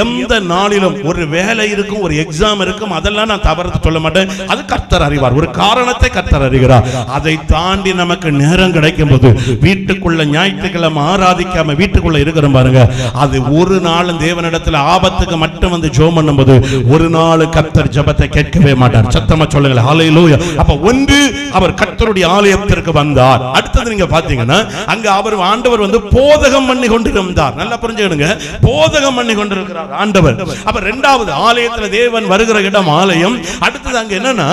Speaker 1: எந்த நாளிலும் ஒரு வேலை இருக்கும், ஒரு எக்ஸாம் இருக்கும், அதெல்லாம் நான் தவறு சொல்ல மாட்டேன். அது கர்த்தர் அறிவார், ஒரு காரணத்தை கர்த்தர் அறிகிறார். அதை தாண்டி நமக்கு நேரம் கிடைக்கும் போது வீட்டுக்குள்ள ஞாயிற்றுக்கிழமை ஆராதிக்காம வீட்டுக்குள்ள இருக்கிற பாருங்க, அது ஒரு நாளும் தேவனிடத்தில் ஆபத்துக்கு மட்டும் வந்து ஜெபம் பண்ணும்போது ஒரு நாள் கர்த்தர் ஜெபத்தை கேட்கவே மாட்டார். சத்தமா சொல்லுங்களேன் ஹல்லேலூயா. அப்ப ஒன்று அவர் கர்த்தருடைய ஆலயத்திற்கு வந்தார். அடுத்தது நீங்க பாத்தீங்கன்னா அங்க அவர் ஆண்டவர் வந்து போதகம் பண்ணி கொண்டிருந்தார். நல்லா புரிஞ்சுக்கணுங்க, போதகம் பண்ணி கொண்டிருக்கிறார் ஆண்டவர். அப்ப இரண்டாவது ஆலயத்தில் தேவன் வருகிற இடம் ஆலயம். அடுத்தது அங்க என்னன்னா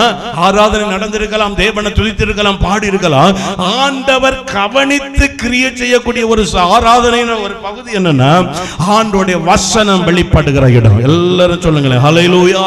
Speaker 1: ஆராதனை நடந்திருக்கலாம், தேவனை துதித்திருக்கலாம், பாடி இருக்கலாம். ஆண்டவர் கவனித்து கிரியை செய்யக்கூடிய ஒரு ஆராதனையின் ஒரு பகுதி என்னன்னா ஆண்டவருடைய வசனம் வெளிப்படுகிற இடம். எல்லாரும் சொல்லுங்களேன் ஹல்லேலூயா.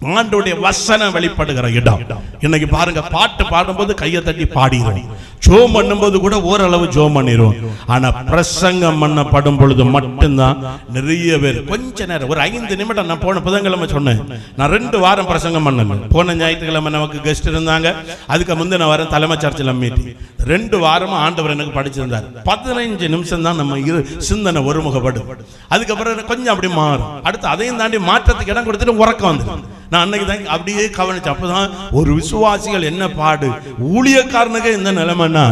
Speaker 1: ஆண்டவருடைய வசனம் வெளிப்படுகிற இடம். இன்னைக்கு பாருங்க, பாட்டு பாடும்போது கையை தட்டி பாடிடும், ஜெபம் பண்ணும்போது கூட ஓரளவு ஜெபம் பண்ணிரும். ஆனா பிரசங்கம் பண்ணப்படும் பொழுது மட்டும்தான் நிறைய பேர் கொஞ்ச நேரம் ஒரு 5 நிமிடம். நான் போன புதன்கிழமை சொன்னேன், நான் 2 வாரம் பிரசங்கம் பண்ணல. போன ஞாயிற்றுக்கிழமை நமக்கு கெஸ்ட் இருந்தாங்க, அதுக்கு முந்தின வாரம் தலைமை சர்ச்சில் மீட்டிங். 2 வாரமா ஆண்டவர் எனக்கு படிச்சிருந்தார். 15 நிமிஷம் தான் நம்ம சிந்தனை ஒருமுகப்படும். அதுக்கப்புறம் கொஞ்சம் அப்படி மாறும். அடுத்து அதையும் தாண்டி மாற்றத்துக்கு இடம் கொடுத்துட்டு உறக்கம் வந்து நான் அன்னைக்கு தான் அப்படியே கவனிச்சேன். அப்பதான் ஒரு விசுவாசிகள் என்ன பாடு, ஊழியக்காரனுக்கு இந்த நிலைமைன்னா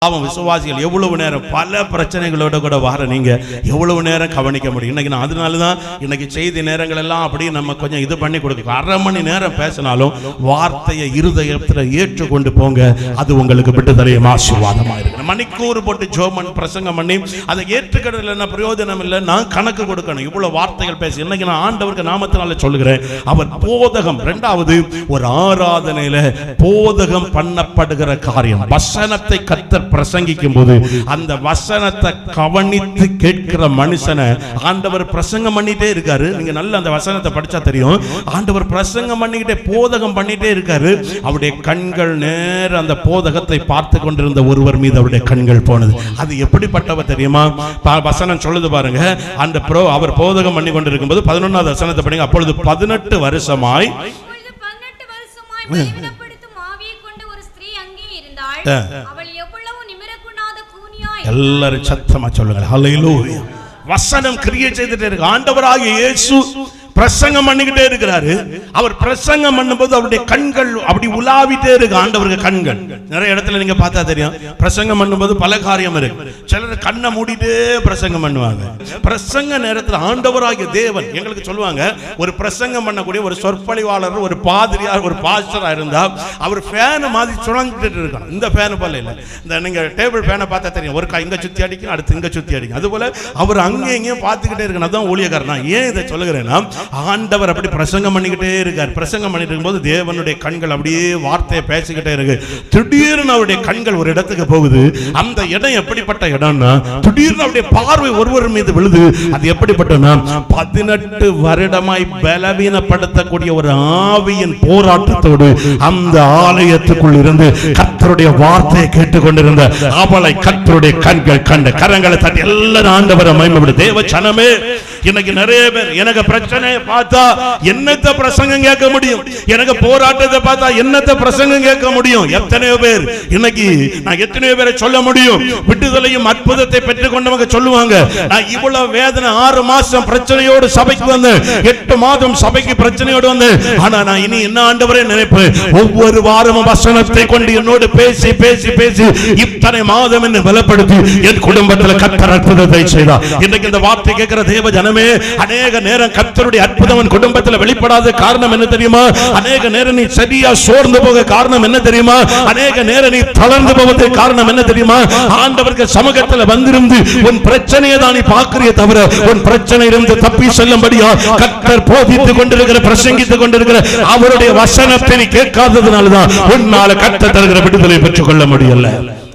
Speaker 1: அவன் விசுவாசிகள் எவ்வளவு நேரம் பல பிரச்சனைகளோட கூட வர நீங்க எவ்வளவு நேரம் கவனிக்க முடியும்? இன்னைக்கு நான் அதனாலதான் இன்னைக்கு செய்தி நேரங்கள் எல்லாம் அப்படியே நம்ம கொஞ்சம் இது பண்ணி கொடுக்க, அரை மணி நேரம் பேசினாலும் வார்த்தையை இருதயத்தில் ஏற்றுக்கொண்டு போங்க. அது உங்களுக்கு விட்டுதலையும் ஆசீர்வாதமா இருக்கு. மணிக்கூறு போட்டு ஜோமன் பிரசங்கம் பண்ணி அதை ஏற்றுக்கிறதுல பிரயோஜனம் இல்லை. நான் கணக்கு கொடுக்கணும். இவ்வளவு வார்த்தைகள் பேசி இன்னைக்கு நான் ஆண்டவருக்கு நாமத்தினால சொல்லுகிறேன். அவர் போதகம், இரண்டாவது ஒரு ஆராதனையில போதகம் பண்ணப்படுகிற காரியம், வசனத்தை கர்த்தர் பிரசங்கிக்கும் போது அந்த வசனத்தை கவனித்து கேட்கிற மனுஷனை ஆண்டவர் பிரசங்கம் பண்ணிட்டே இருக்காரு. நீங்க நல்ல அந்த வசனத்தை படிச்சா தெரியும். ஆண்டவர் பிரசங்கம் பண்ணிக்கிட்டே போதகம் பண்ணிட்டே இருக்காரு. அவருடைய கண்கள் நேர அந்த போதகத்தை பார்த்து கொண்டிருந்த ஒருவர் மீது அவருடைய கண்கள் போனது. அது எப்படிப்பட்டவர் தெரியுமா? வசனம் சொல்லுது பாருங்க. அந்த அவர் போதகம் பண்ணி கொண்டிருக்கும் போது 11வது வசனத்தை படிங்க. அப்பொழுது 18 வருஷமாய் எல்லாரும் சத்தமா சொல்லுங்க ஹல்லேலூயா. வசனம் கிரியை செய்துட்டே இருக்கு. ஆண்டவராகிய இயேசு பிரசங்கம் பண்ணிக்கிட்டே இருக்கிறாரு. அவர் பிரசங்கம் பண்ணும்போது அவருடைய கண்கள் அப்படி உலாவிட்டே இருக்கு. ஆண்டவருக்கு கண்கள் நிறைய இடத்துல நீங்க பார்த்தா தெரியும். பிரசங்கம் பண்ணும்போது பல காரியம் இருக்கு. சிலர் கண்ணை மூடிட்டே பிரசங்கம் பண்ணுவாங்க. பிரசங்க நேரத்தில் ஆண்டவராகிய தேவன் எங்களுக்கு சொல்லுவாங்க, ஒரு பிரசங்கம் பண்ணக்கூடிய ஒரு சொற்பொழிவாளர், ஒரு பாதிரியார், ஒரு பாஸ்டரா இருந்தா அவர் ஃபேனை மாதிரி சுழந்துட்டு இருக்கான். இந்த ஃபேன் போல இல்லை, இந்த நீங்க டேபிள் ஃபேனை பார்த்தா தெரியும். ஒரு இங்க சுத்தி அடிக்கும், அடுத்து இங்க சுத்தி அடிக்கும். அது போல அவர் அங்கேயும் இங்கேயும் பார்த்துக்கிட்டே இருக்கணும். அதான் ஊழியக்காரனா. ஏன் இதை சொல்லுகிறேன்னா, ஆண்டவர் அப்படி பிரசங்கம் பண்ணிக்கிட்டே இருக்கார். பிரசங்கம் பண்ணிட்டு இருக்கும்போது தேவனுடைய கண்கள் அப்படியே வார்த்தையை பேசிக்கிட்டே இருக்கு. திடீர்னு அவருடைய கண்கள் ஒரு இடத்துக்கு போகுது. அந்த இடம் எப்படிப்பட்ட இடம்னா, திடீர்னு அவருடைய பார்வை ஒருவர் மீது விழுது. அது எப்படிப்பட்டனா, 18 வருடமாய் பலவீனப்படுத்தக்கூடிய ஒரு ஆவியின் போராட்டத்தோடு அந்த ஆலயத்துக்குள் இருந்து கர்த்தருடைய வார்த்தையை கேட்டுக்கொண்டிருந்த அவளை கர்த்தருடைய கண்கள் கண்ட கரங்களை தட்டி எல்லாரும் ஆண்டவரை மகிமைப்படு. தேவ ஜனமே, இன்னைக்கு நிறைய பேர் எனக்கு பிரச்சனையை பார்த்தா என்னத்த பிரசங்கம் கேட்க முடியும், எனக்கு போராட்டத்தை பார்த்தா என்னத்த பிரசங்கம் கேட்க முடியும்? எத்தனையோ பேர் இன்னைக்கு நான் எத்தனையோ பேரை சொல்ல முடியும். விடுதலையும் அற்புதத்தை பெற்றுக் கொண்டவங்க சொல்லுவாங்க, நான் இவ்வளவு வேதனை 6 மாசம் பிரச்சனையோடு சபைக்கு வந்தேன், 8 மாதம் சபைக்கு பிரச்சனையோடு வந்தேன். ஆனா நான் இனி என்ன ஆண்டவரே நினைப்பேன், ஒவ்வொரு வாரமும் வசனத்தை கொண்டு என்னோடு பேசி பேசி பேசி இத்தனை மாதம் என்று பலப்படுத்தி என் குடும்பத்தில் கர்த்தர் அற்புதத்தை செய்தார். இன்னைக்கு இந்த வார்த்தை கேட்கிற தேவ ஜனமே, அநேக நேரம் கர்த்தருடைய அற்புதம் குடும்பத்தில் வெளிப்படாத காரணம் என்ன தெரியுமா? அநேக நேரம் நீ சரியா சோர்ந்து போக காரணம் என்ன தெரியுமா? அநேக நேரம் நீ தளர்ந்து போவதற்கு காரணம் என்ன தெரியுமா? ஆண்டவருக்கு சமூகத்தில் வந்திருந்து உன் பிரச்சனையை தான் நீ பார்க்கிறியே தவிர உன் பிரச்சனையிலிருந்து தப்பி செல்லும்படியா கர்த்தர் போதித்துக் கொண்டிருக்கிற, பிரசங்கித்துக் கொண்டிருக்கிற அவருடைய வசனத்தை நீ கேட்காததுனாலதான் உன்னால கர்த்தர் தருகிற விடுதலை பெற்றுக் கொள்ள முடியல.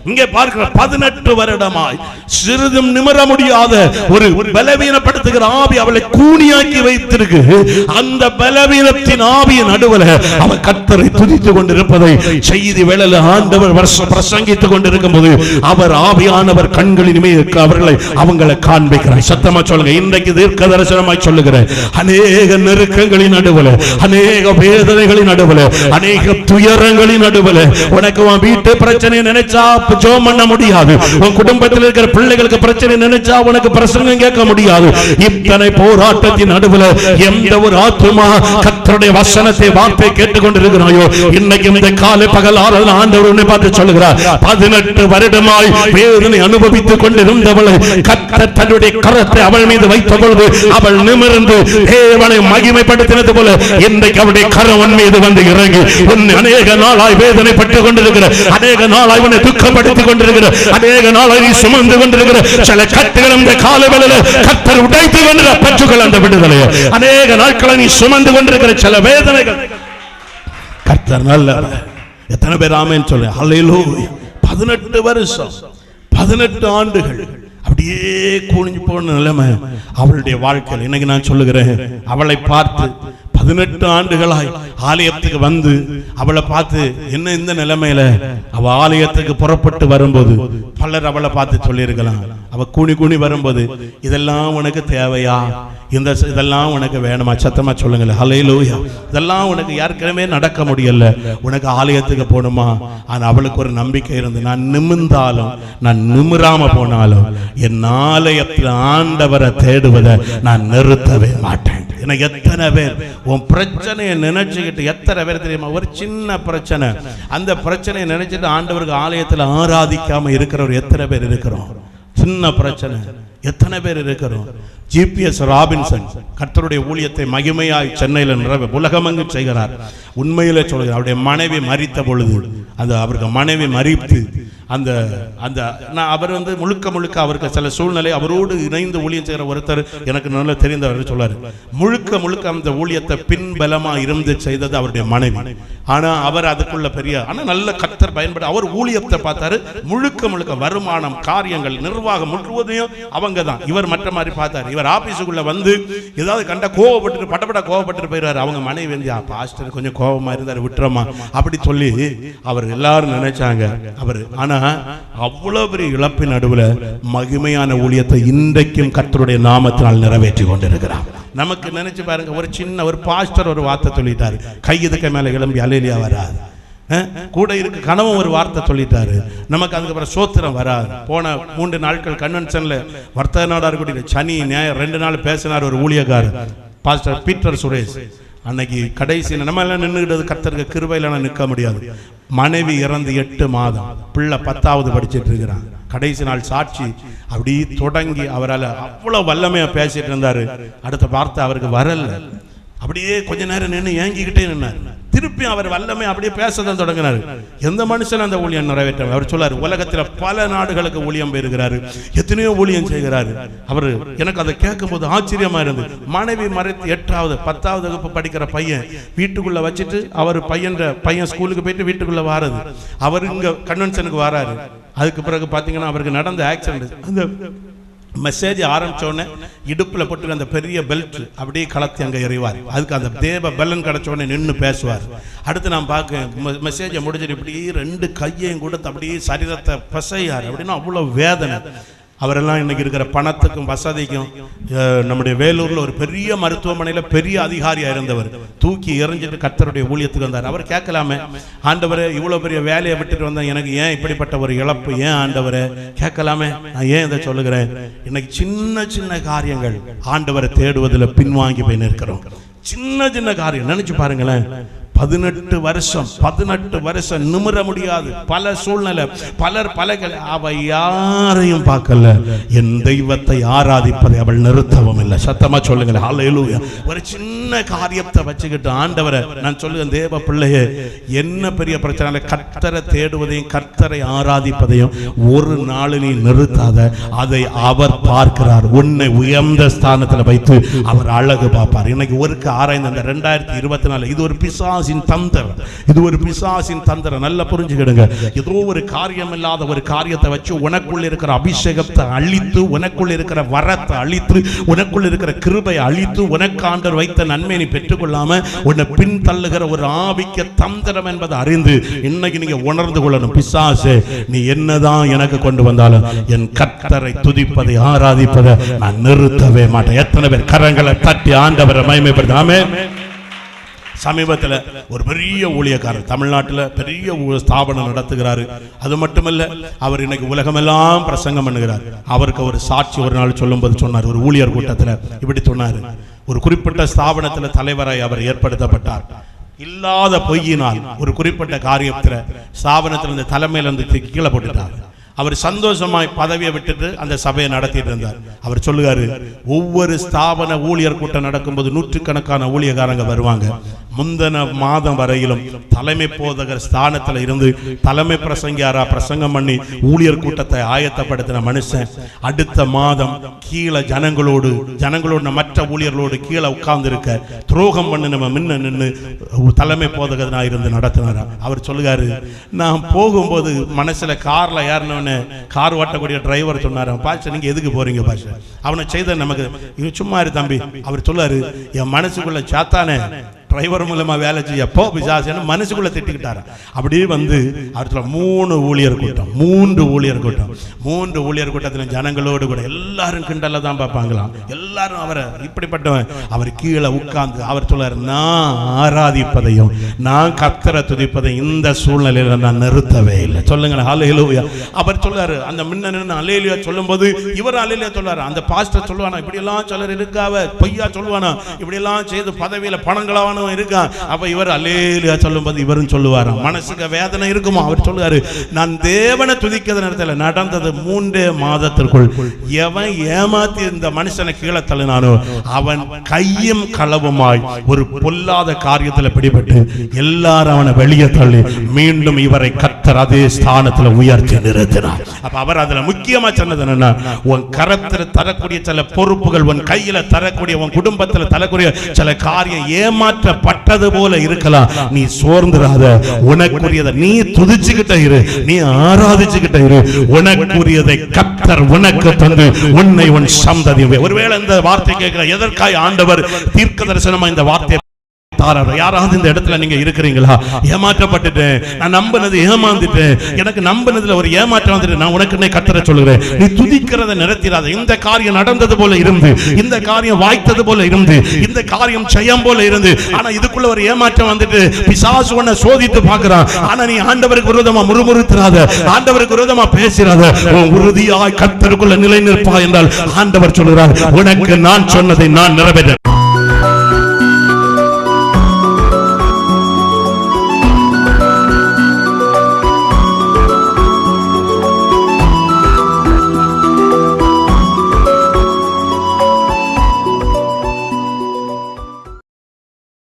Speaker 1: இங்கே பார்க்கிற 18 வருடமாய் சிறிதும் நிமிர முடியாத ஒரு பலவீனப்படுத்துகிற ஆவி அவளை கூனியாக்கி வைத்திருக்கு. அந்த பலவீனத்தின் ஆவியின் நடுவில் அவள் கர்த்தரை துதித்துக் கொண்டிருப்பதை செய்தி வேளையில் ஆண்டவர் பிரசங்கித்துக் கொண்டிருக்கும் போது அவர் ஆவியானவர் கண்களின் மீது அவங்களை காண்பிக்கிறார். சத்தமா சொல்லுங்க. இன்றைக்கு தீர்க்க தரிசனமாய் சொல்லுகிறேன், அநேக நெருக்கங்களின் நடுவில், அநேக வேதனைகளின் நடுவில், அநேக துயரங்களின் நடுவில் உனக்கு உன் வீட்டு பிரச்சனை நினைச்சா ஜெபம் பண்ண முடியாது. உன் குடும்பத்தில் இருக்கிற பிள்ளைகளுக்கு பிரச்சனை நினைச்சா உனக்கு பிரசங்கம் கேட்க முடியாது. இத்தனை போராட்டத்தின் நடுவில் எந்த ஒரு ஆத்துமா கர்த்தருடைய வசனத்தை வார்த்தை கேட்டுக்கொண்டிருக்கிறாயோ, இன்னைக்கு இந்த காலை பகல் ஆராதனை ஆண்டவர் உன்னை பார்த்து சொல்லுகிறார், 18 வருடமாய் வேதனை அனுபவித்துக் கொண்டிருந்தவளை கர்த்தர் தன்னுடைய கரத்தை அவள் மீது வைத்த பொழுது அவள் நிமிர்ந்து தேவனை மகிமைப்படுத்தினது போல இன்றைக்கு அவருடைய கரம் உன் மீது வந்து இறங்கி உன்னை அநேக நாளாய் வேதனைப்பட்டுக் கொண்டிருக்கிற, அநேக நாளாய் உன்னை துக்கப்படுத்திக் கொண்டிருக்கிற, அநேக நாளாய் நீ சுமந்து கொண்டிருக்கிற சில கட்டுகள் இந்த காலவெளியில கர்த்தர் உடைத்து கொண்டு பெற்றுக்கொள்ள அந்த விடுதலை. அநேக நாட்களை நீ சுமந்து கொண்டிருக்கிற சில வேதனைகள் கர்த்தர் நல்லவர். எத்தனை பேர் ஆமென் சொல்லுங்க ஹல்லேலூயா. 18 வருஷம் 18 ஆண்டுகள் அப்படியே கூணிஞ்சு போன நிலைமை அவளுடைய வாழ்க்கையில். இன்னைக்கு நான் சொல்லுகிறேன், அவளை பார்த்து 18 ஆண்டுகளாய் ஆலயத்துக்கு வந்து அவளை பார்த்து என்ன இந்த நிலைமையில அவ ஆலயத்துக்கு புறப்பட்டு வரும்போது பலர் அவளை பார்த்து சொல்லியிருக்கலாம், அவ கூணி கூணி வரும்போது இதெல்லாம் உனக்கு தேவையா, இதெல்லாம் உனக்கு வேணுமா? சத்தமா சொல்லுங்களேன் ஹல்லேலூயா. இதெல்லாம் உனக்கு யாருக்குமே நடக்க முடியல, உனக்கு ஆலயத்துக்கு போகணுமா? ஆனா அவளுக்கு ஒரு நம்பிக்கை இருந்து, நான் நிமிர்ந்தாலும் நான் நிமிராம போனாலும் என் ஆலயத்தில் ஆண்டவரை தேடுவதை நான் நிறுத்தவே மாட்டேன். இன்னைக்கு எத்தனை பேர் உன் பிரச்சனையை நினைச்சுக்கிட்டு, எத்தனை பேர் தெரியுமா, ஒரு சின்ன பிரச்சனை, அந்த பிரச்சனையை நினைச்சிட்டு ஆண்டவருக்கு ஆலயத்தில் ஆராதிக்காம இருக்கிறவர் எத்தனை பேர் இருக்கிறோம்? சின்ன பிரச்சனை எத்தனை பேர் இருக்கிறோம்? ஜிபிஎஸ் ராபின்சன் கர்த்தருடைய ஊழியத்தை மகிமையாய் சென்னையில் உலகமெங்கு செய்கிறார். உண்மையிலே சொல்கிறார், அவருடைய மனைவி மரித்த பொழுது, அந்த அவருக்கு மனைவி மரித்து அந்த அந்த நான் அவர் முழுக்க அவருக்கு சில சூழ்நிலை, அவரோடு இணைந்து ஊழியம் செய்கிற ஒருத்தர் எனக்கு நல்லா தெரிந்தவர் சொல்றாரு, முழுக்க அந்த ஊழியத்தை பின்பலமா இருந்து செய்தது அவருடைய மனைவி. ஆனா அவர் அதுக்குள்ள பெரிய, ஆனா நல்ல கர்த்தர் பயன்பட அவர் ஊழியத்தை பார்த்தாரு. முழுக்க வருமானம், காரியங்கள், நிர்வாகம் முழுவதையும் அவங்க தான். இவர் மற்ற மாதிரி பார்த்தாரு. இவர் ஆபீஸுக்குள்ள வந்து ஏதாவது கண்ட கோவப்பட்டு கோவப்பட்டு போயிடுறாரு. அவங்க மனைவி வந்து, பாஸ்டர் கொஞ்சம் கோபமா இருந்தாரு, விட்டுறமா அப்படி சொல்லி அவர் எல்லாரும் நினைச்சாங்க அவர். ஆனா அவ்வளவு பெரிய இழப்பின் நடுவில் மகிமையான ஊழியத்தை இன்றைக்கும் கர்த்தருடைய நாமத்தினால் நிறைவேற்றி கொண்டிருக்கிறார். நமக்கு நினைச்சு பாருங்க, ஒரு சின்ன ஒரு பாஸ்டர் ஒரு வார்த்தை சொல்லிட்டாரு, கையதுக்கு மேல கிளம்பி அல்லேலூயா வராது. கூட இருக்கு கனவும் ஒரு வார்த்தை சொல்லிட்டாரு, நமக்கு அதுக்கப்புறம் சோத்திரம் வராது. போன 3 நாட்கள் கன்வென்ஷன்ல வர்த்தக நாடா இருக்கக்கூடிய சனி ஞாயிறு 2 நாள் பேசினார் ஒரு ஊழியக்காரர், பாஸ்டர் பீட்டர் சுரேஷ். அன்னைக்கு கடைசி நம்ம எல்லாம் நின்றுகிட்டது கர்த்தருக்கு கிருபையில நிற்க முடியாது. மனைவி இறந்து 8 மாதம், பிள்ளை 10வது படிச்சுட்டு இருக்கிறான். கடைசி நாள் சாட்சி அப்படி தொடங்கி அவரால் அவ்வளவு வல்லமையா பேசிட்டு இருந்தாரு. அடுத்த வார்த்தை அவருக்கு வரல. அப்படியே கொஞ்ச நேரம் நின்று ஏங்கிக்கிட்டே நின்னார். திருப்பி அவர் வல்லமை அப்படியே பேசதான் தொடங்கினார். எந்த மனுஷன் அந்த ஊழியம் நிறைவேற்ற? அவர் சொல்லாரு, உலகத்துல பல நாடுகளுக்கு ஊழியம் போயிருக்கிறாரு, எத்தனையோ ஊழியம் செய்கிறாரு. அவரு எனக்கு அதை கேட்கும் போது ஆச்சரியமா இருந்தது. மனைவி மறைத்து 8வது 10வது வகுப்பு படிக்கிற பையன் வீட்டுக்குள்ள வச்சுட்டு, அவர் பையன் ஸ்கூலுக்கு போயிட்டு வீட்டுக்குள்ள வாரது, அவர் இங்க கன்வென்ஷனுக்கு வராரு. அதுக்கு பிறகு பாத்தீங்கன்னா அவருக்கு நடந்த ஆக்சிடென்ட், அந்த மெசேஜ் ஆரம்பிச்சோடனே இடுப்புல போட்டு அந்த பெரிய பெல்ட் அப்படியே கலத்தி அங்கே எறிவார். அதுக்கு அந்த தேவ பெலன் கிடைச்ச உடனே நின்று பேசுவார். அடுத்து நான் பார்க்க மெசேஜை முடிஞ்சிட்டு இப்படியே 2 கையையும் கொடுத்து அப்படியே சரீரத்தை பசையார். அப்படின்னா அவ்வளோ வேதனை. அவரெல்லாம் இன்னைக்கு இருக்கிற பணத்துக்கும் வசதிக்கும், நம்முடைய வேலூர்ல ஒரு பெரிய மருத்துவமனையில பெரிய அதிகாரியா இருந்தவர், தூக்கி எறிஞ்சிட்டு கர்த்தருடைய ஊழியத்துக்கு வந்தார். அவர் கேட்கலாமே, ஆண்டவரே இவ்வளவு பெரிய வேலையை விட்டுட்டு வந்தேன், எனக்கு ஏன் இப்படிப்பட்ட ஒரு இழப்பு, ஏன் ஆண்டவரே கேட்கலாமே, நான் ஏன் இதை சொல்லுகிறேன்? இன்னைக்கு சின்ன காரியங்கள் ஆண்டவரை தேடுவதில் பின்வாங்கி போய் நிற்கிறோம். சின்ன காரியம் நினைச்சு பாருங்களேன். 18 வருஷம் நிமிர முடியாது, பல சூழ்நிலை, பலர் அவ யாரையும் பார்க்கல. என் தெய்வத்தை ஆராதிப்பதை அவள் நிறுத்தவும் இல்லை. சத்தமா சொல்லுங்களேன் ஹல்லேலூயா. ஒரு சின்ன காரியத்தை வச்சுக்கிட்டு ஆண்டவரை நான் சொல்லுவேன், தேவ பிள்ளையே, என்ன பெரிய பிரச்சனை, கர்த்தரை தேடுவதையும் கர்த்தரை ஆராதிப்பதையும் ஒரு நாள் நீ நிறுத்தாத. அதை அவர் பார்க்கிறார். உன்னை உயர்ந்த ஸ்தானத்தில் வைத்து அவர் அழகு பார்ப்பார். இன்னைக்கு ஒருக்கு ஆராய்ந்த 2024 இது ஒரு பிசாசின் தந்திரம், இது ஒரு பிசாசின் தந்திரம். நல்லா புரிஞ்சுக்கிடுங்க. ஏதோ ஒரு காரியம் இல்லாத ஒரு காரியத்தை வச்சு உனக்குள்ள இருக்கிற அபிஷேகத்தை அழித்து, உனக்குள்ள இருக்கிற வரத்தை அழித்து, உனக்குள்ள இருக்கிற கிருபையை அழித்து, உனக்கு ஆண்டவர் வைத்த நன்மை நீ பெற்றுக்கொள்ளாம உன்னை பின் தள்ளுகிற ஒரு ஆவிக்க தந்திரம் என்பதை அறிந்து இன்னைக்கு நீங்க உணர்ந்து கொள்ளணும். பிசாசே, நீ என்னதான் எனக்கு கொண்டு வந்தாலும் என் கர்த்தரை துதிப்பதை ஆராதிப்பதை நான் நிறுத்தவே மாட்டேன். எத்தனை பேர் கரங்களை தட்டி ஆண்டவரை மகிமைப்படுத்த? ஆமென். சமீபத்தில் ஒரு பெரிய ஊழியக்காரர் தமிழ்நாட்டில் பெரிய ஸ்தாபனம் நடத்துகிறாரு. அது மட்டுமல்ல, அவர் இன்னைக்கு உலகமெல்லாம் பிரசங்கம் பண்ணுகிறார். அவருக்கு ஒரு சாட்சி ஒரு நாள் சொல்லும்போது சொன்னார், ஒரு ஊழியர் கூட்டத்தில் இப்படி சொன்னார். ஒரு குறிப்பிட்ட ஸ்தாபனத்தில் தலைவராய் அவர் ஏற்படுத்தப்பட்டார். இல்லாத பொய்யினால் ஒரு குறிப்பிட்ட காரியத்தில் ஸ்தாபனத்தில் இந்த தலைமையில இருந்து கீழே போட்டுட்டார். அவர் சந்தோஷமாய் பதவியை விட்டுட்டு அந்த சபையை நடத்திட்டு இருந்தார். அவர் சொல்லுவாரு, ஒவ்வொரு ஸ்தாபன ஊழியர் கூட்டம் நடக்கும்போது நூற்றுக்கணக்கான ஊழியக்காரங்க வருவாங்க. முந்தின மாதம் வரையிலும் தலைமை போதகர் ஸ்தானத்தில் இருந்து தலைமை பிரசங்கியாரா பிரசங்கம் பண்ணி ஊழியர் கூட்டத்தை ஆயத்தப்படுத்தின மனுஷன் அடுத்த மாதம் கீழே ஜனங்களோடு மற்ற ஊழியர்களோடு கீழே உட்கார்ந்து இருக்க துரோகம் பண்ணி நம்ம முன்ன நின்று தலைமை போதகனா இருந்து நடத்தினாரா. அவர் சொல்லுகாரு, நான் போகும்போது மனசுல கார்ல ஏறினவன கார் ஓட்டக்கூடிய டிரைவர் சொன்னாரு, பாஷா நீங்க எதுக்கு போறீங்க பாஷா, அவனை செய்த நமக்கு சும்மா இரு தம்பி. அவர் சொல்லாரு, என் மனசுக்குள்ள சாத்தானே டிரைவர் மூலமா வேலை செய்யப்போ பிசாசு மனசுக்குள்ள திட்டிக்கிட்டாரு. அப்படியே வந்து அவர்ல 3 ஊழியர் கூட்டம் 3 ஊழியர் கூட்டம் 3 ஊழியர் கூட்டத்தில் ஜனங்களோடு கூட எல்லாரும் கிண்டல தான் பார்ப்பாங்களாம். எல்லாரும் அவரை இப்படிப்பட்டவன். அவர் கீழே உட்கார்ந்து அவர் சொல்றாரு, நான் ஆராதிப்பதையும் நான் கர்த்தரை துதிப்பதையும் இந்த சூழ்நிலையில நான் நிறுத்தவே இல்லை. சொல்லுங்க ஹல்லேலூயா. அவர் சொல்றாரு, அந்த முன்ன ஹல்லேலூயா சொல்லும்போது இவர் ஹல்லேலூயா சொல்றாரு. அந்த பாஸ்டர் சொல்லுவானா, இப்படி எல்லாம் சிலர் இருக்காவ பொய்யா சொல்லுவானா, இப்படி எல்லாம் செய்து பதவியில பணங்களாவனும் இருக்கா. அப்ப இவர் ஹல்லேலூயா சொல்லும்போது இவரும் சொல்லுவாரா, மனசுக்கு வேதனை இருக்குமா. அவர் சொல்லுவாரு, நான் தேவனை துதிக்கிற நேரத்தில் நடந்தது 3 மாதத்திற்குள் எவன் ஏமாத்தி இந்த மனுஷனை கீழே தள்ளினானோ அவன் கையும் களவுமாய் ஒரு பொல்லாத காரியத்தில் பிடிபட்டு எல்லாரும் அவனை வெளியே தள்ளி மீண்டும் இவரை கர்த்தர் அதே ஸ்தானத்தில் உயர்த்தி நிறுத்தினார். அப்ப அவர் அதுல முக்கியமா சொன்னது என்னன்னா, உன் கரத்தில் தரக்கூடிய சில பொறுப்புகள், உன் கையில தரக்கூடிய, உன் குடும்பத்தில் தரக்கூடிய சில காரியம் ஏமாற்றப்பட்டது போல இருக்கலாம். நீ சோர்ந்துராத, உனக்குரியதை நீ துதிச்சுக்கிட்ட இரு, நீ ஆராதிச்சுக்கிட்ட இரு. உனக்குரியதை கர்த்தர் உனக்கு தந்து உன்னை உன் சந்ததி. ஒருவேளை இந்த வார்த்தை கேட்கிற எதற்காய் ஆண்டவர் தீர்க்க தரிசனமா இந்த வார்த்தை யாராவது இந்த இடத்துல நீங்க இருக்கிறீங்களா? ஏமாற்றப்பட்டுட்டேன், நான் நம்பினது ஏமாந்துட்டேன், எனக்கு நம்பினதுல ஒரு ஏமாற்றம் வந்துட்டு, நான் உனக்கு கர்த்தரை சொல்லுகிறேன், நீ துதிக்கிறத நிறுத்திடாத. இந்த காரியம் நடந்தது போல இருந்து, இந்த காரியம் வாய்த்தது போல இருந்து, இந்த காரியம் ஜெயம் போல இருந்து, ஆனா இதுக்குள்ள ஒரு ஏமாற்றம் வந்துட்டு பிசாசு உன்னை சோதித்து பார்க்கிறான். ஆனா நீ ஆண்டவருக்கு விரோதமா முறுமுறுத்திராத, ஆண்டவருக்கு விரோதமா பேசிராத, உறுதியாய் கர்த்தருக்குள்ள நிலை நிற்பா என்றால் ஆண்டவர் சொல்கிறார், உனக்கு நான் சொன்னதை நான் நிறைவேற்ற